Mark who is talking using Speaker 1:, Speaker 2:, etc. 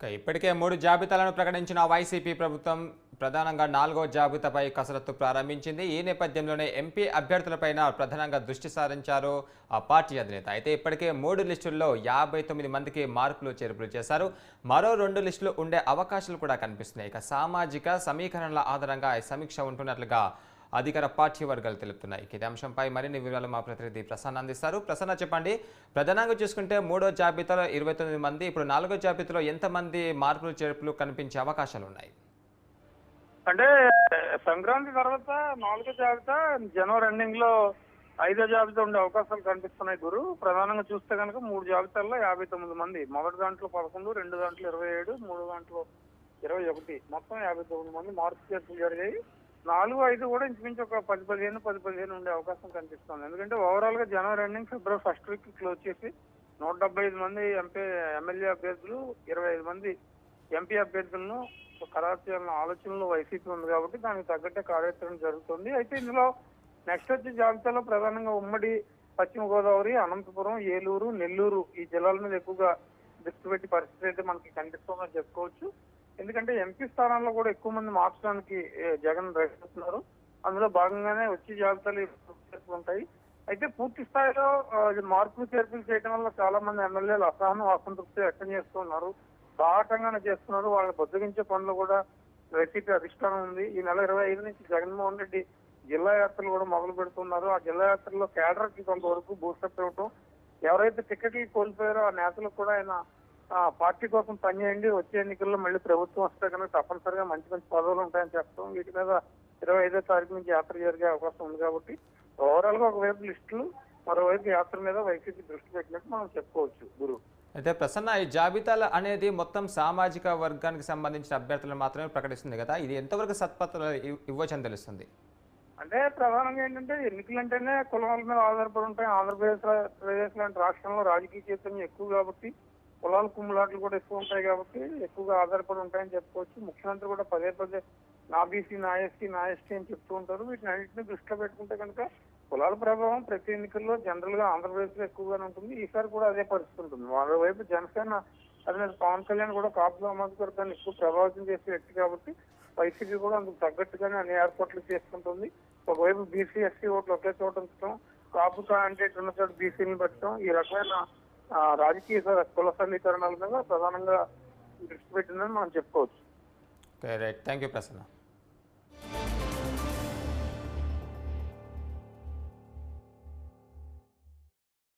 Speaker 1: ఇప్పటికే 3 జాబితాలను ప్రకటించిన వైసీపీ ప్రభుత్వం ప్రధానంగా 4వ జాబితాపై కసరత్తు ప్రారంభించింది. ఈ నేపథ్యంలోనే ఎంపీ అభ్యర్థులపైన ప్రధానంగా దృష్టి సారించారు ఆ పార్టీ అధినేత. అయితే ఇప్పటికే 3 లిస్టుల్లో 59 మందికి మార్పులు చేర్పులు చేశారు. మరో 2 లిస్టులు ఉండే అవకాశాలు కూడా కనిపిస్తున్నాయి. ఇక సామాజిక సమీకరణల ఆధారంగా ఈ సమీక్ష ఉంటున్నట్లుగా అధికార పార్టీ వర్గాలు తెలుపుతున్నాయి. ఇదే అంశంపై మరిన్ని వివరాలు మా ప్రతినిధి ప్రసన్న అందిస్తారు. ప్రసన్న, చెప్పండి. ప్రధానంగా చూసుకుంటే 3వ జాబితాలో 29 మంది, ఇప్పుడు 4వ జాబితాలో ఎంతమంది మార్పులు చేర్పులు కనిపించే అవకాశాలు ఉన్నాయి?
Speaker 2: అంటే సంక్రాంతి తర్వాత 4వ జాబితా జనవరి ఎండింగ్ లో 5వ జాబితా ఉండే అవకాశాలు కనిపిస్తున్నాయి గురు. ప్రధానంగా చూస్తే కనుక 3 జాబితాల్లో 59 మంది, మొదటి దాంట్లో 11, 2 దాంట్లో 27, 3 దాంట్లో 21, మొత్తం 59 మంది మార్పు చేర్పులు జరిగాయి. 4, 5 కూడా ఇంచుమించు ఒక 10-15 ఉండే అవకాశం కనిపిస్తుంది. ఎందుకంటే ఓవరాల్ గా జనవరి ఎండింగ్ ఫిబ్రవరి ఫస్ట్ వీక్ క్లోజ్ చేసి 175 మంది ఎమ్మెల్యే అభ్యర్థులు, 25 మంది ఎంపీ అభ్యర్థులను ఖరారు చేయాలన్న ఆలోచనలో వైసీపీ ఉంది కాబట్టి దానికి తగ్గట్టే కార్యాచరణ జరుగుతుంది. అయితే ఇందులో నెక్స్ట్ వచ్చే జాబితాలో ప్రధానంగా ఉమ్మడి పశ్చిమ గోదావరి, అనంతపురం, ఏలూరు, నెల్లూరు ఈ జిల్లాల మీద ఎక్కువగా దృష్టి పెట్టి పరిస్థితి అయితే మనకి కనిపిస్తుందని చెప్పుకోవచ్చు. ఎందుకంటే ఎంపీ స్థానాల్లో కూడా ఎక్కువ మంది మార్చడానికి జగన్ ప్రయత్నిస్తున్నారు. అందులో భాగంగానే వచ్చే జాబితాలు ఉంటాయి. అయితే పూర్తి స్థాయిలో మార్పులు చేర్పులు చేయడం వల్ల చాలా మంది ఎమ్మెల్యేలు అసహనం, అసంతృప్తి వ్యక్తం చేస్తున్నారు. బాహటంగానే చేస్తున్నారు. వాళ్ళని బుద్ధగించే పనులు కూడా వైసీపీ అధిష్టానం ఉంది. ఈ నెల 25 నుంచి జగన్మోహన్ రెడ్డి జిల్లా యాత్రలు కూడా మొదలు పెడుతున్నారు. ఆ జిల్లా యాత్రలో కేడర్ కి కొంతవరకు బూస్టప్ ఇవ్వటం, ఎవరైతే టికెట్లు కోల్పోయారో ఆ నేతలకు కూడా ఆయన పార్టీ కోసం పనిచేయండి, వచ్చే ఎన్నికల్లో మళ్ళీ ప్రభుత్వం వస్తే కనుక తప్పనిసరిగా మంచి మంచి పదవులు ఉంటాయని చెప్పడం, వీటి మీద 25వ తారీఖు నుంచి యాత్ర జరిగే అవకాశం ఉంది. కాబట్టి ఓవరాల్ గా ఒకవైపు లిస్టులు, మరోవైపు యాత్ర మీద వైసీపీ దృష్టి పెట్టినట్టు మనం చెప్పుకోవచ్చు గురు.
Speaker 1: అయితే ప్రసన్న, ఈ జాబితాలు అనేది మొత్తం సామాజిక వర్గానికి సంబంధించిన అభ్యర్థులను మాత్రమే ప్రకటిస్తుంది కదా, ఇది ఎంతవరకు సత్పత్రాలు ఇవ్వచ్చని తెలుస్తుంది?
Speaker 2: అంటే ప్రధానంగా ఏంటంటే ఎన్నికలు అంటేనే కులాల మీద ఆధారపడి ఉంటాయి. ఆంధ్రప్రదేశ్ లాంటి రాష్ట్రంలో రాజకీయ చైతన్యం ఎక్కువ కాబట్టి కులాల కుమ్ములాట్లు కూడా ఎక్కువ ఉంటాయి కాబట్టి ఎక్కువగా ఆధారపడి ఉంటాయని చెప్పుకోవచ్చు. ముఖ్యమంత్రి కూడా పదే నా బీసీ, నా ఎస్సీ, నా ఎస్టీ అని చెప్తూ ఉంటారు. వీటిని అన్నింటినీ దృష్టిలో పెట్టుకుంటే కనుక కులాల ప్రభావం ప్రతి ఎన్నికల్లో జనరల్ గా ఆంధ్రప్రదేశ్ లో ఎక్కువగానే ఉంటుంది. ఈసారి కూడా అదే పరిస్థితి ఉంటుంది. మరోవైపు జనసేన అధినేత పవన్ కళ్యాణ్ కూడా కాపు సామాజిక వర్గాన్ని ఎక్కువ ప్రభావితం చేసే వ్యక్తి కాబట్టి వైసీపీ కూడా అందుకు తగ్గట్టుగానే అన్ని ఏర్పాట్లు చేసుకుంటుంది. ఒకవైపు బీసీ, ఎస్సీ ఓట్లు ఒకే చోట ఉంచడం, కాపు అంటే ఉన్న చోట బీసీని పెట్టడం, ఈ రకమైన రాజకీయ కుల సమీకరణాల మీద ప్రధానంగా దృష్టి పెట్టిందని మనం చెప్పుకోవచ్చు.
Speaker 1: Right, thank you Prasanna.